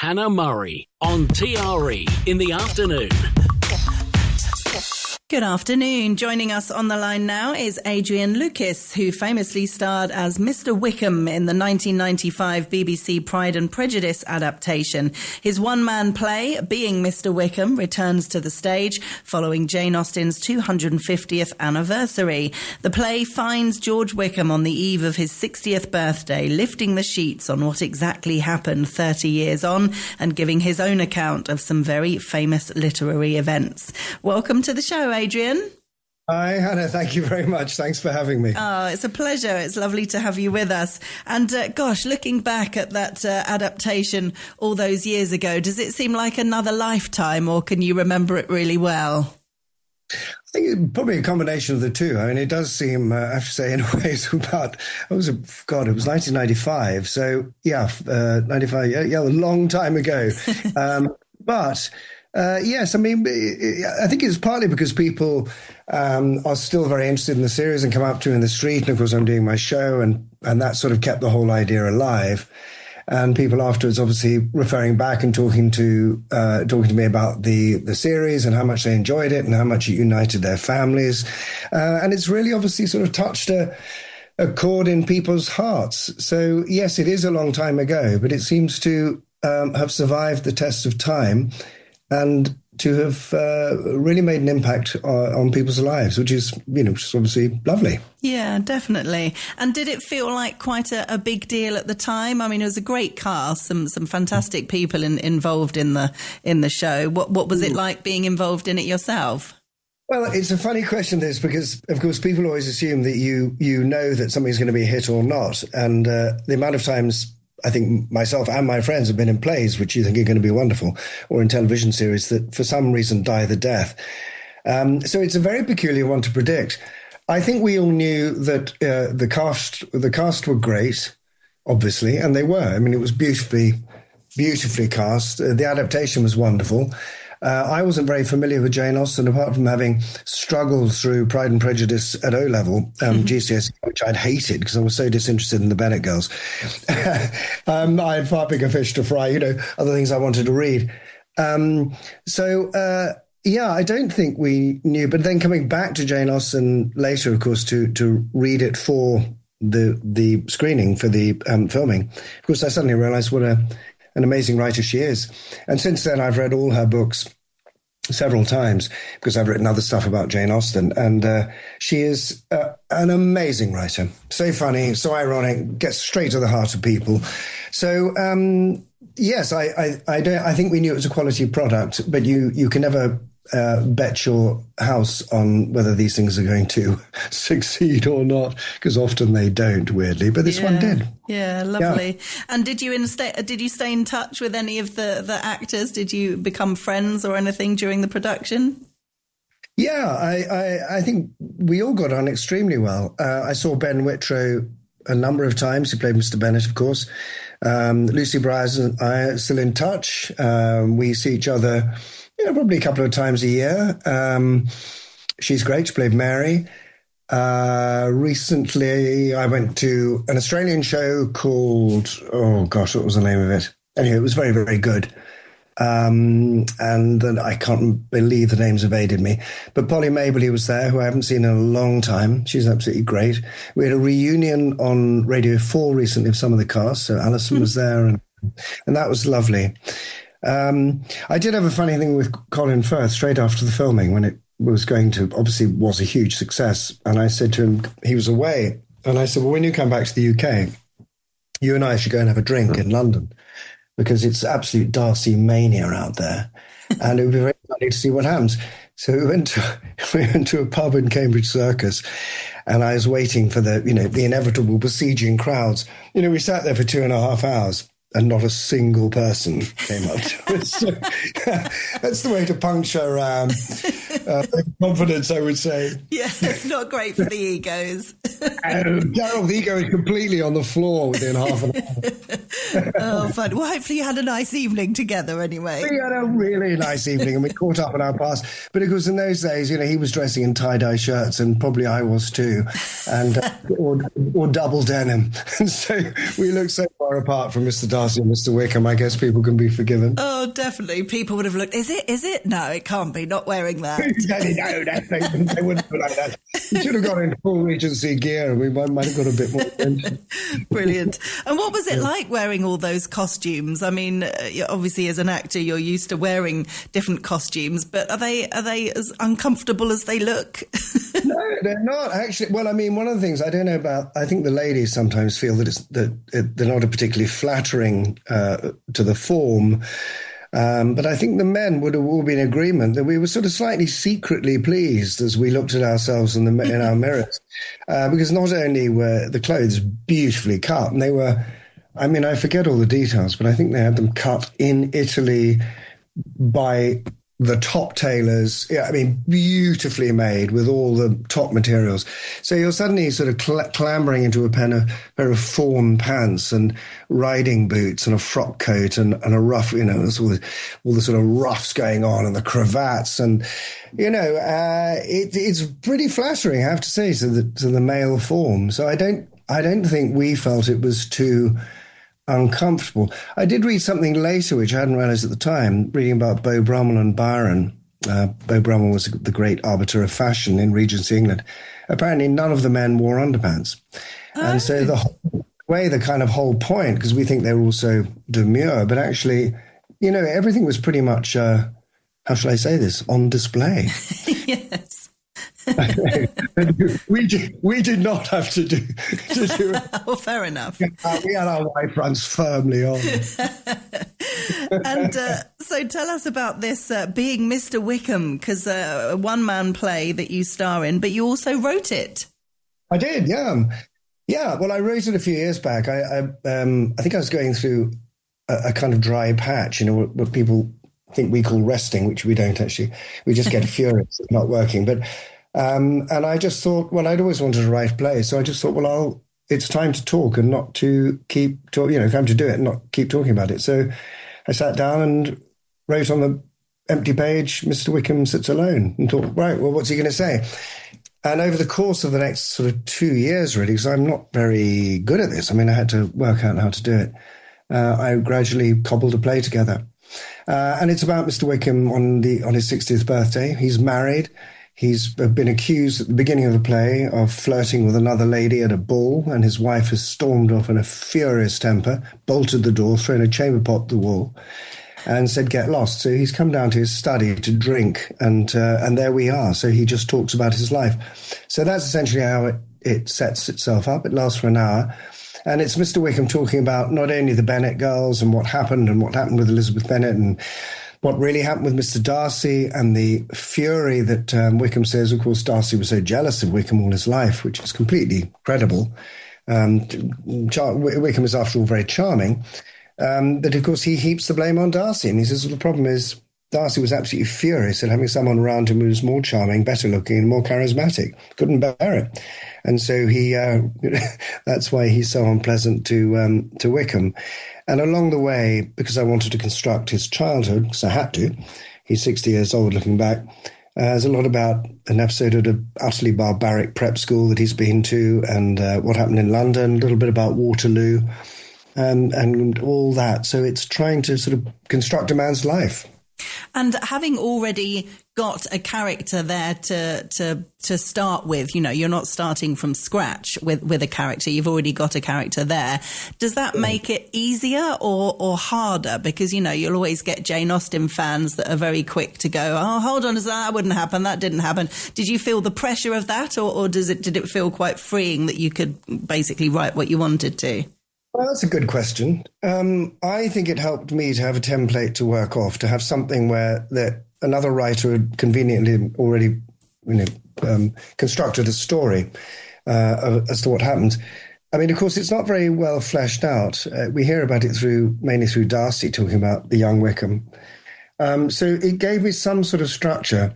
Hannah Murray on TRE in the afternoon. Good afternoon. Joining us on the line now is Adrian Lukis, who famously starred as Mr. Wickham in the 1995 BBC Pride and Prejudice adaptation. His one-man play, Being Mr. Wickham, returns to the stage following Jane Austen's 250th anniversary. The play finds George Wickham on the eve of his 60th birthday, lifting the sheets on what exactly happened 30 years on and giving his own account of some very famous literary events. Welcome to the show, Adrian. Hi, Hannah. Thank you very much. Thanks for having me. Oh, it's a pleasure. It's lovely to have you with us. And looking back at that adaptation all those years ago, does it seem like another lifetime, or can you remember it really well? I think it's probably a combination of the two. I mean, it does seem, I have to say, in a way, it's about, it was 1995. So, 95, a long time ago. Yes, I mean, I think it's partly because people are still very interested in the series and come up to me in the street. And of course, I'm doing my show, and that sort of kept the whole idea alive. And people afterwards, obviously, referring back and talking to me about the series and how much they enjoyed it and how much it united their families. And it's really obviously sort of touched a chord in people's hearts. So yes, it is a long time ago, but it seems to have survived the test of time and to have really made an impact on people's lives, which is, obviously lovely. Yeah, definitely. And did it feel like quite a big deal at the time? I mean, it was a great cast, some fantastic people involved in the show. What was it like being involved in it yourself? Well, it's a funny question, this, because, of course, people always assume that you know that something's going to be a hit or not. And the amount of times I think myself and my friends have been in plays which you think are going to be wonderful, or in television series that for some reason die the death. So it's a very peculiar one to predict. I think we all knew that the cast were great, obviously, and they were. I mean, it was beautifully cast. The adaptation was wonderful. I wasn't very familiar with Jane Austen, apart from having struggled through Pride and Prejudice at O-level, GCSE, which I'd hated because I was so disinterested in the Bennet girls. I had far bigger fish to fry, other things I wanted to read. I don't think we knew. But then coming back to Jane Austen later, of course, to read it for the screening, for the filming, of course, I suddenly realised what an amazing writer she is. And since then, I've read all her books several times because I've written other stuff about Jane Austen. And she is an amazing writer. So funny, so ironic, gets straight to the heart of people. So, yes, I think we knew it was a quality product, but you can never bet your house on whether these things are going to succeed or not, because often they don't, weirdly, but this one did. Yeah, lovely. Yeah. And did you stay in touch with any of the actors? Did you become friends or anything during the production? Yeah, I think we all got on extremely well. I saw Ben Whitrow a number of times. He played Mr. Bennet, of course. Lucy Briers and I are still in touch. We see each other probably a couple of times a year. She's great. She played Mary. Recently, I went to an Australian show called, what was the name of it? Anyway, it was very, very good. And then I can't believe the names evaded me. But Polly Mabley was there, who I haven't seen in a long time. She's absolutely great. We had a reunion on Radio 4 recently of some of the cast. So Alison was there, and that was lovely. I did have a funny thing with Colin Firth straight after the filming when it was was a huge success. And I said to him, he was away. And I said, well, when you come back to the UK, you and I should go and have a drink in London because it's absolute Darcy mania out there. And it would be very funny to see what happens. So we went to a pub in Cambridge Circus, and I was waiting for the inevitable besieging crowds. We sat there for 2.5 hours. And not a single person came up to us. So, that's the way to puncture confidence, I would say. Yeah, it's not great for the egos. Daryl's ego is completely on the floor within half an hour. Oh, fun. Well, hopefully you had a nice evening together anyway. We had a really nice evening and we caught up on our past. But of course, in those days, he was dressing in tie-dye shirts and probably I was too, and or double denim. And so we looked so far apart from Mr. Darcy and Mr. Wickham, I guess people can be forgiven. Oh, definitely. People would have looked, is it? No, it can't be. Not wearing that. No, they wouldn't do like that. We should have got in full Regency gear and we might have got a bit more attention. Brilliant. And what was it like wearing all those costumes? I mean, obviously as an actor, you're used to wearing different costumes, but are they as uncomfortable as they look? No, they're not actually. Well, I mean, one of the things I don't know about, I think the ladies sometimes feel that they're not a particularly flattering to the form. But I think the men would have all been in agreement that we were sort of slightly secretly pleased as we looked at ourselves in our mirrors, because not only were the clothes beautifully cut, and they were, I mean, I forget all the details, but I think they had them cut in Italy by the top tailors. Yeah, I mean, beautifully made with all the top materials. So you're suddenly sort of clambering into a pair of fawn pants and riding boots and a frock coat and a ruff, there's all the sort of ruffs going on and the cravats and, it's pretty flattering, I have to say, to the male form. So I don't think we felt it was too uncomfortable. I did read something later, which I hadn't realised at the time, reading about Beau Brummel and Byron. Beau Brummel was the great arbiter of fashion in Regency England. Apparently none of the men wore underpants. Oh. And so the kind of whole point, because we think they were all so demure, but actually, everything was pretty much, how shall I say this, on display. Yes. we did not have to do it. Oh, fair enough. We had our white fronts firmly on. And so tell us about this being Mr. Wickham, because a one-man play that you star in, but you also wrote it. I did, yeah. Yeah, well, I wrote it a few years back. I think I was going through a kind of dry patch, what people think we call resting, which we don't actually. We just get furious at not working. But and I just thought, well, I'd always wanted to write plays, so I just thought, well, it's time to talk and not to keep talking. Time to do it and not keep talking about it. So I sat down and wrote on the empty page, Mr. Wickham sits alone, and thought, right, well, what's he going to say? And over the course of the next sort of 2 years, really, because I'm not very good at this. I mean, I had to work out how to do it. I gradually cobbled a play together. And it's about Mr. Wickham on his 60th birthday. He's married. He's been accused at the beginning of the play of flirting with another lady at a ball, and his wife has stormed off in a furious temper, bolted the door, thrown a chamber pot at the wall, and said, get lost. So he's come down to his study to drink, and there we are. So he just talks about his life. So that's essentially how it sets itself up. It lasts for an hour. And it's Mr. Wickham talking about not only the Bennet girls and what happened with Elizabeth Bennet and what really happened with Mr. Darcy and the fury that Wickham says, of course, Darcy was so jealous of Wickham all his life, which is completely credible. Wickham is, after all, very charming. But, of course, he heaps the blame on Darcy. And he says, well, the problem is Darcy was absolutely furious at having someone around him who was more charming, better looking, and more charismatic. Couldn't bear it. And so that's why he's so unpleasant to Wickham. And along the way, because I wanted to construct his childhood, because I had to, he's 60 years old looking back, there's a lot about an episode at an utterly barbaric prep school that he's been to and what happened in London, a little bit about Waterloo and all that. So it's trying to sort of construct a man's life. And having already got a character there to start with, you're not starting from scratch with a character. You've already got a character there. Does that make it easier or harder? Because, you'll always get Jane Austen fans that are very quick to go, oh, hold on, that wouldn't happen, that didn't happen. Did you feel the pressure of that or did it feel quite freeing that you could basically write what you wanted to? Well, that's a good question. I think it helped me to have a template to work off, to have something where another writer had conveniently already, constructed a story as to what happened. I mean, of course, it's not very well fleshed out. We hear about it mainly through Darcy talking about the young Wickham. So it gave me some sort of structure.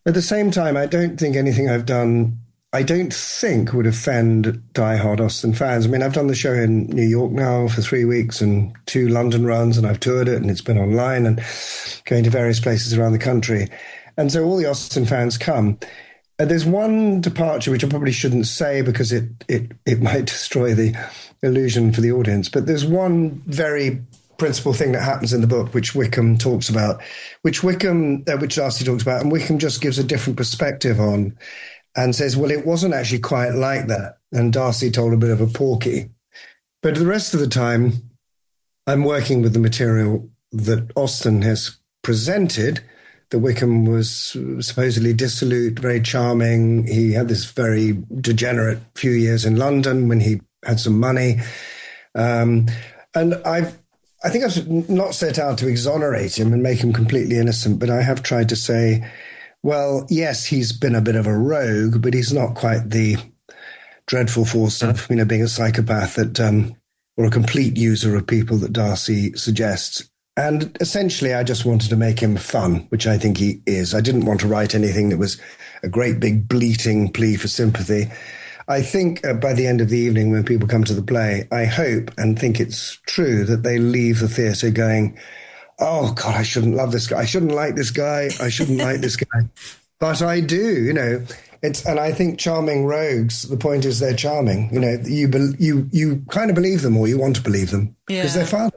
At the same time, I don't think anything I've done, I don't think would offend diehard Austen fans. I mean, I've done the show in New York now for 3 weeks and 2 London runs, and I've toured it, and it's been online and going to various places around the country. And so all the Austen fans come. And there's one departure, which I probably shouldn't say because it might destroy the illusion for the audience. But there's one very principal thing that happens in the book, which Wickham talks about, which Darcy talks about, and Wickham just gives a different perspective on and says, well, it wasn't actually quite like that. And Darcy told a bit of a porky. But the rest of the time, I'm working with the material that Austen has presented. That Wickham was supposedly dissolute, very charming. He had this very degenerate few years in London when he had some money. And I think I've not set out to exonerate him and make him completely innocent, but I have tried to say, well, yes, he's been a bit of a rogue, but he's not quite the dreadful force of, being a psychopath or a complete user of people that Darcy suggests. And essentially, I just wanted to make him fun, which I think he is. I didn't want to write anything that was a great big bleating plea for sympathy. I think by the end of the evening, when people come to the play, I hope and think it's true that they leave the theatre going, oh, God, I shouldn't love this guy. I shouldn't like this guy. I shouldn't like this guy. But I do, and I think charming rogues, the point is they're charming. You kind of believe them, or you want to believe them because they're fun.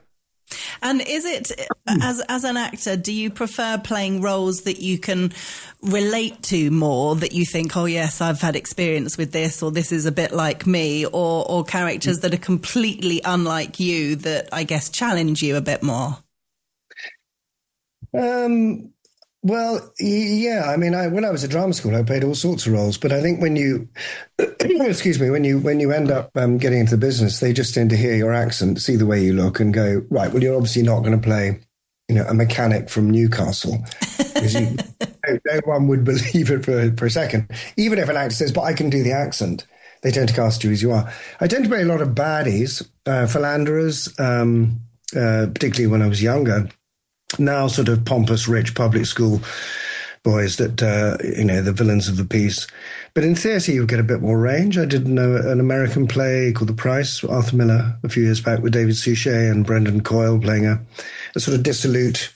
And is it, as an actor, do you prefer playing roles that you can relate to more, that you think, oh, yes, I've had experience with this, or this is a bit like me, or characters that are completely unlike you that, I guess, challenge you a bit more? Well, yeah. I mean, when I was at drama school, I played all sorts of roles. But I think when you, excuse me, when you end up getting into the business, they just tend to hear your accent, see the way you look, and go, right, well, you're obviously not going to play, a mechanic from Newcastle, because no one would believe it for a second. Even if an actor says, but I can do the accent, they tend to cast you as you are. I tend to play a lot of baddies, philanderers, particularly when I was younger. Now sort of pompous, rich public school boys that, the villains of the piece. But in theatre, you get a bit more range. I did an American play called The Price, Arthur Miller, a few years back with David Suchet and Brendan Coyle playing a sort of dissolute,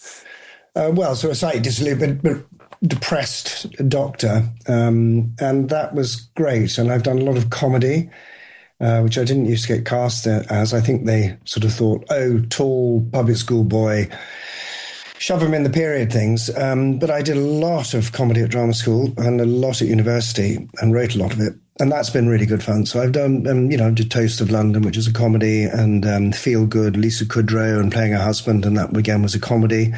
sort of slightly dissolute, but depressed doctor. And that was great. And I've done a lot of comedy, which I didn't used to get cast as. I think they sort of thought, oh, tall public school boy, shove him in the period things. But I did a lot of comedy at drama school and a lot at university and wrote a lot of it. And that's been really good fun. So I've done, I did Toast of London, which is a comedy, and Feel Good, Lisa Kudrow, and Playing Her Husband. And that again was a comedy,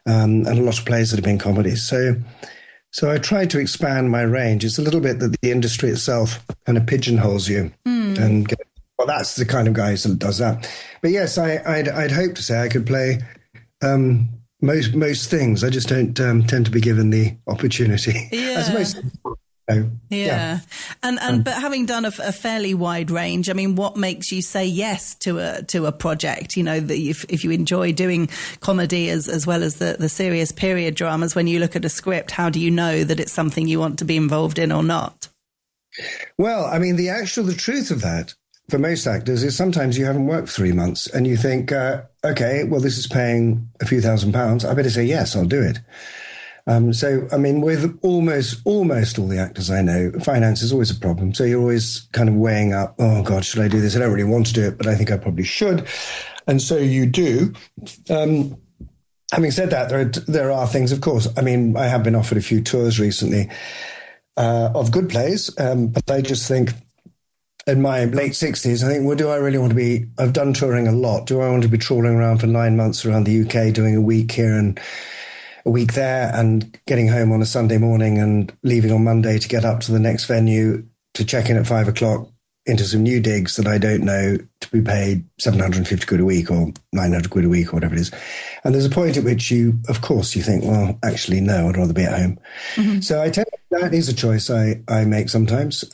and a lot of plays that have been comedies. So I tried to expand my range. It's a little bit that the industry itself kind of pigeonholes you and go, well, that's the kind of guy who does that. But yes, I'd hope to say I could play most things. I just don't tend to be given the opportunity. Yeah. As most. Yeah. And but having done a fairly wide range, I mean, what makes you say yes to a project? That if you enjoy doing comedy as well as the serious period dramas, when you look at a script, how do you know that it's something you want to be involved in or not? Well, I mean, the truth of that for most actors is sometimes you haven't worked 3 months and you think, okay, well, this is paying a few £1,000s. I better say, yes, I'll do it. So, I mean, with almost all the actors I know, finance is always a problem. So you're always kind of weighing up, oh, God, should I do this? I don't really want to do it, but I think I probably should. And so you do. Having said that, there are things, of course. I mean, I have been offered a few tours recently of good plays, but I just think in my late 60s, I think, well, do I really want to be, I've done touring a lot. Do I want to be trawling around for 9 months around the UK, doing a week here and a week there, and getting home on a Sunday morning and leaving on Monday to get up to the next venue to check in at 5 o'clock into some new digs that I don't know, to be paid 750 quid a week or 900 quid a week or whatever it is. And there's a point at which you, of course, you think, well, actually, no, I'd rather be at home. Mm-hmm. So I tell you, that is a choice I make sometimes.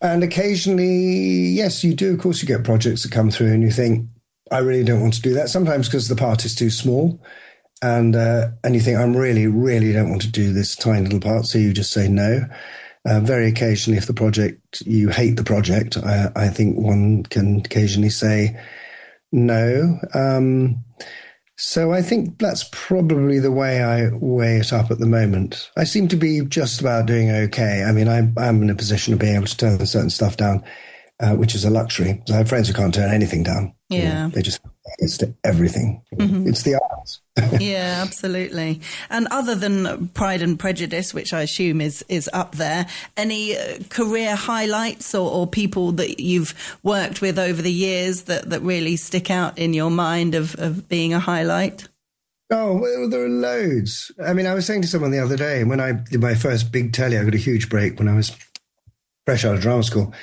And occasionally, yes, you do. Of course, you get projects that come through and you think, I really don't want to do that. Sometimes because the part is too small. and you think, I'm really don't want to do this tiny little part, so you just say no. Very occasionally, if you hate the project, I think one can occasionally say no. So I think that's probably the way I weigh it up at the moment. I seem to be just about doing okay. I mean, I'm in a position of being able to turn certain stuff down, which is a luxury. I have friends who can't turn anything down. Yeah. You know, they just it's to everything. Mm-hmm. It's the arts. Yeah, absolutely. And other than Pride and Prejudice, which I assume is up there, any career highlights or people that you've worked with over the years that really stick out in your mind of being a highlight? Oh, well, there are loads. I mean, I was saying to someone the other day, when I did my first big telly, I got a huge break when I was fresh out of drama school.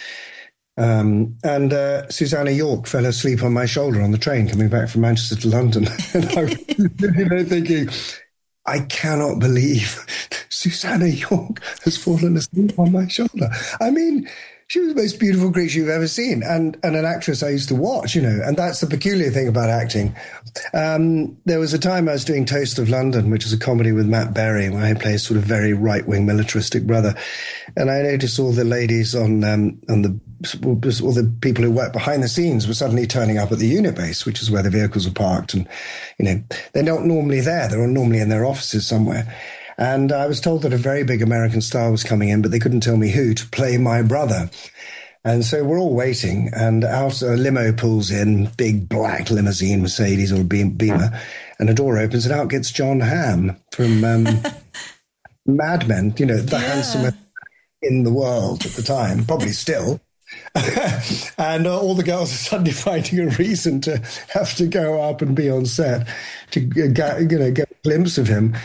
And Susanna York fell asleep on my shoulder on the train coming back from Manchester to London. And I was thinking, I cannot believe Susanna York has fallen asleep on my shoulder. I mean, she was the most beautiful creature you've ever seen, and an actress I used to watch, you know, and that's the peculiar thing about acting. There was a time I was doing Toast of London, which is a comedy with Matt Berry, where I play a sort of very right-wing militaristic brother. And I noticed all the ladies all the people who work behind the scenes were suddenly turning up at the unit base, which is where the vehicles are parked. And, you know, they're not normally there. They're normally in their offices somewhere. And I was told that a very big American star was coming in, but they couldn't tell me who, to play my brother. And so we're all waiting, and out a limo pulls in, big black limousine, Mercedes or Beamer, and a door opens, and out gets John Hamm from Mad Men, you know, the handsomest in the world at the time, probably still. And all the girls are suddenly finding a reason to have to go up and be on set to get a glimpse of him.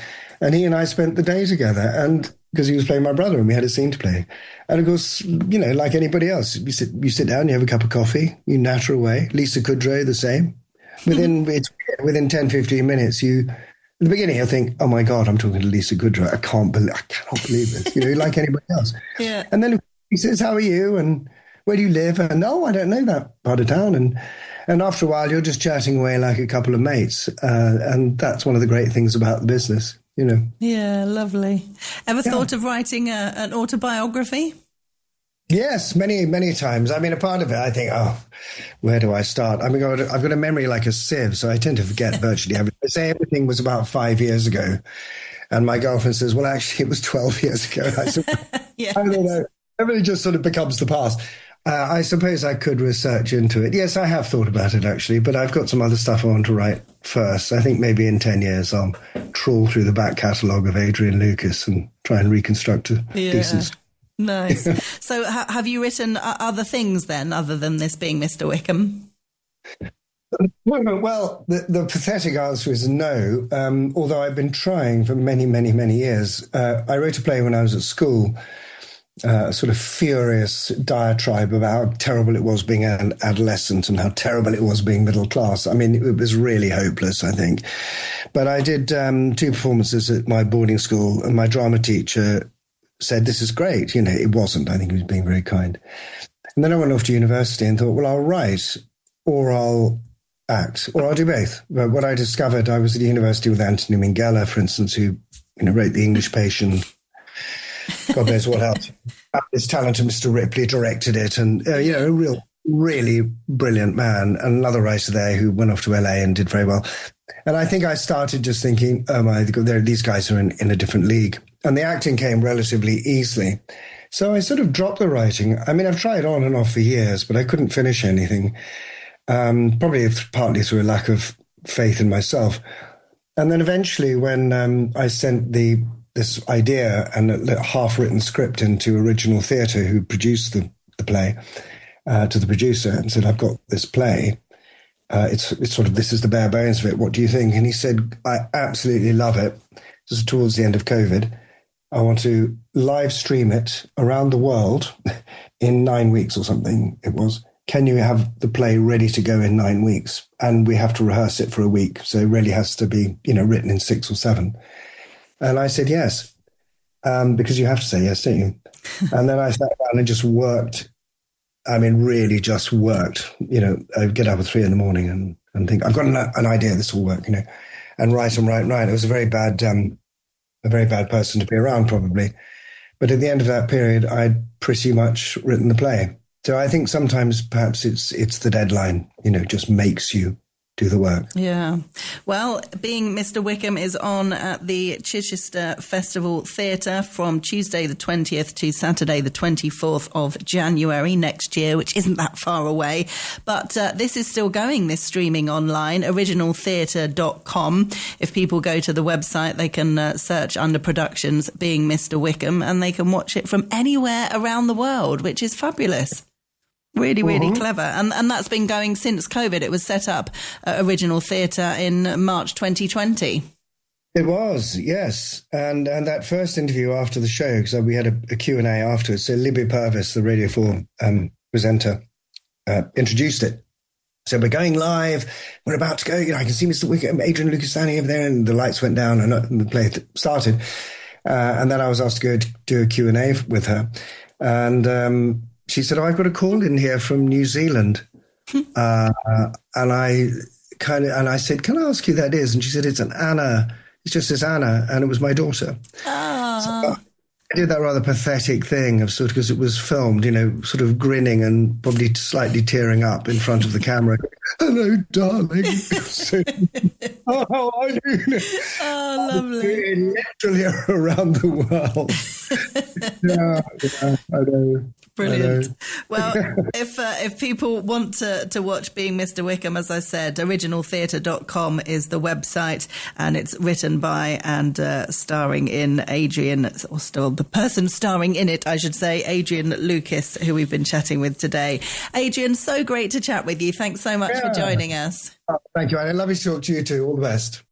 And he and I spent the day together, and because he was playing my brother and we had a scene to play. And of course, you know, like anybody else, you sit down, you have a cup of coffee, you natter away. Lisa Kudrow, the same. Within 10, 15 minutes, at the beginning, you'll think, oh my God, I'm talking to Lisa Kudrow. I cannot believe this, you know, like anybody else. Yeah. And then he says, how are you? And where do you live? And I don't know that part of town. And after a while, you're just chatting away like a couple of mates. And that's one of the great things about the business. You know. Yeah, lovely. Ever thought of writing an autobiography? Yes, many, many times. I mean, a part of it, I think, where do I start? I mean, I've got a memory like a sieve, so I tend to forget virtually everything. I say everything was about 5 years ago, and my girlfriend says, well, actually, it was 12 years ago. I said, I don't know. Everything just sort of becomes the past. I suppose I could research into it. Yes, I have thought about it, actually, but I've got some other stuff I want to write first. I think maybe in 10 years I'll trawl through the back catalogue of Adrian Lukis and try and reconstruct a decent story. Nice. So have you written other things then, other than this being Mr. Wickham? Well, the pathetic answer is no, although I've been trying for many, many, many years. I wrote a play when I was at school, a sort of furious diatribe about how terrible it was being an adolescent and how terrible it was being middle class. I mean, it was really hopeless, I think. But I did 2 performances at my boarding school, and my drama teacher said, this is great. You know, it wasn't. I think he was being very kind. And then I went off to university and thought, well, I'll write or I'll act or I'll do both. But what I discovered, I was at the university with Anthony Minghella, for instance, who, you know, wrote The English Patient. God knows what else. His talented Mr. Ripley directed it, and you know, a really brilliant man. And another writer there who went off to LA and did very well. And I think I started just thinking, oh my God, these guys are in a different league. And the acting came relatively easily. So I sort of dropped the writing. I mean, I've tried on and off for years, but I couldn't finish anything. Probably partly through a lack of faith in myself. And then eventually, when I sent this idea and a half-written script into Original Theatre, who produced the play, to the producer, and said, I've got this play. It's sort of, this is the bare bones of it. What do you think? And he said, I absolutely love it. This is towards the end of COVID. I want to live stream it around the world in 9 weeks or something it was. Can you have the play ready to go in 9 weeks? And we have to rehearse it for a week. So it really has to be, you know, written in 6 or 7. And I said yes, because you have to say yes, don't you? And then I sat down and just worked. I mean, really just worked. You know, I'd get up at 3 a.m. and think, I've got an idea, this will work, you know. and write and write and write. It was a very bad person to be around, probably. But at the end of that period, I'd pretty much written the play. So I think sometimes perhaps it's the deadline, just makes you do the work. Yeah. Well, Being Mr. Wickham is on at the Chichester Festival Theatre from Tuesday the 20th to Saturday the 24th of January next year, which isn't that far away. But this is still going, this streaming online, originaltheatre.com. If people go to the website, they can search under productions Being Mr. Wickham, and they can watch it from anywhere around the world, which is fabulous. Really, really clever. And that's been going since COVID. It was set up at Original Theatre in March 2020. It was, yes. And that first interview after the show, because we had a Q&A afterwards, so Libby Purvis, the Radio 4 presenter, introduced it. So we're going live. We're about to go. I can see Mr. Wickham, Adrian Lukis standing over there, and the lights went down and the play started. And then I was asked to go do a Q&A with her. And she said, I've got a call in here from New Zealand. And I said, can I ask who that is? And she said, it's an Anna. It's just this Anna. And it was my daughter. So I did that rather pathetic thing of because it was filmed, sort of grinning and probably slightly tearing up in front of the camera. Hello, darling. How are you? Oh, lovely. Literally around the world. Yeah, I know. Brilliant. Well, if people want to watch Being Mr. Wickham, as I said, originaltheatre.com is the website, and it's written by and starring in Adrian, or still the person starring in it, I should say, Adrian Lukis, who we've been chatting with today. Adrian, so great to chat with you. Thanks so much for joining us. Oh, thank you, Anna. Lovely to talk to you too. All the best.